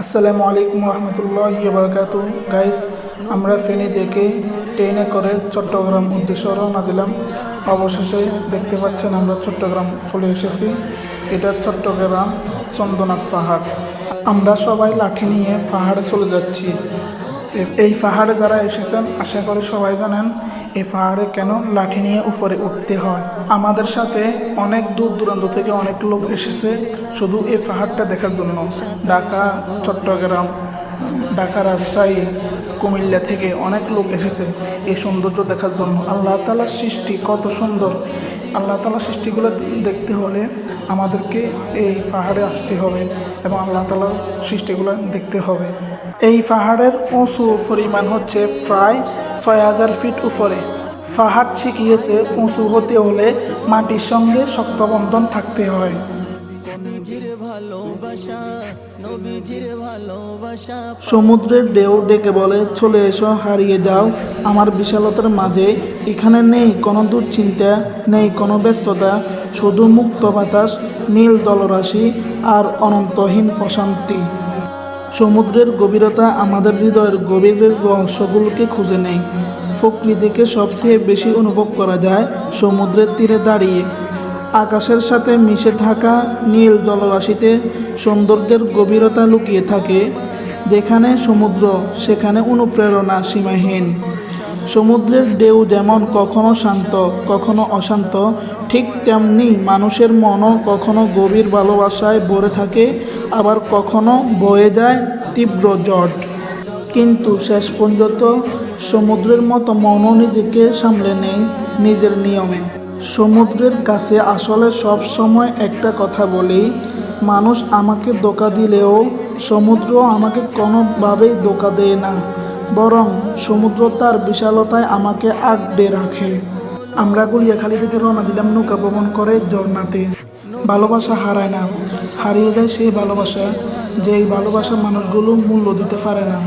আসসালামু আলাইকুম রহমতুল্লাহি বারাকাতু। গাইস, আমরা ফেনী থেকে ট্রেনে করে চট্টগ্রাম উদ্দেশ্যে রওনা দিলাম। অবশেষে দেখতে পাচ্ছেন আমরা চট্টগ্রাম চলে এসেছি। এটা চট্টগ্রাম চন্দনা পাহাড়। আমরা সবাই লাঠি নিয়ে পাহাড়ে চলে যাচ্ছি। এই পাহাড়ে যারা এসেছেন আশা করি সবাই জানেন এই পাহাড়ে কেন লাঠি নিয়ে উপরে উঠতে হয়। আমাদের সাথে অনেক দূর দূরান্ত থেকে অনেক লোক এসেছে শুধু এই পাহাড়টা দেখার জন্য। ঢাকা, চট্টগ্রাম, ঢাকা, রাজশাহী, কুমিল্লা থেকে অনেক লোক এসেছে এই সৌন্দর্য দেখার জন্য। আল্লাহ তাআলার সৃষ্টি কত সুন্দর। আল্লাহ তাআলার সৃষ্টিগুলো দেখতে হলে আমাদেরকে এই পাহাড়ে আসতে হবে এবং আল্লাহ তাআলার সৃষ্টিগুলো দেখতে হবে। এই পাহাড়ের উঁচু পরিমাণ হচ্ছে প্রায় ৬,০০০ ফিট উপরে। পাহাড় শিখিয়েছে উঁচু হতে হলে মাটির সঙ্গে শক্তবন্ধন থাকতে হয়। সমুদ্রের ঢেউ ডেকে বলে, চলে এসো, হারিয়ে যাও আমার বিশালতার মাঝে। এখানে নেই কোনো দুশ্চিন্তা, নেই কোনো ব্যস্ততা, শুধু মুক্ত বাতাস, নীল জলরাশি আর অনন্তহীন প্রশান্তি। সমুদ্রের গভীরতা আমাদের হৃদয়ের গভীরের রহস্যগুলোকে খুঁজে নেয়। প্রকৃতিকে সবচেয়ে বেশি অনুভব করা যায় সমুদ্রের তীরে দাঁড়িয়ে। আকাশের সাথে মিশে থাকা নীল জলরাশিতে সৌন্দর্যের গভীরতা লুকিয়ে থাকে। যেখানে সমুদ্র সেখানে অনুপ্রেরণা সীমাহীন। সমুদ্রের ঢেউ যেমন কখনো শান্ত কখনো অশান্ত, ঠিক তেমনি মানুষের মনও কখনো গভীর ভালোবাসায় ভরে থাকে, আবার কখনো বয়ে যায় তীব্র জট। কিন্তু শেষ পর্যন্ত সমুদ্রের মতো মনও নিজেকে সামলে নেয় নিজের নিয়মে। সমুদ্রের কাছে আসলে সব সময় একটা কথা বলি, মানুষ আমাকে ধোঁকা দিলেও সমুদ্র আমাকে কোনোভাবেই ধোঁকা দেয় না, বরং সমুদ্র তার বিশালতায় আমাকে আগলে রাখে। আমরা গুলিয়াখালী থেকে রওনা দিলাম নৌকা ভ্রমণ করে ঝর্ণাতে। ভালোবাসা হারায় না, হারিয়ে যায় সেই ভালোবাসা যেই ভালোবাসা মানুষগুলো মূল্য দিতে পারে না।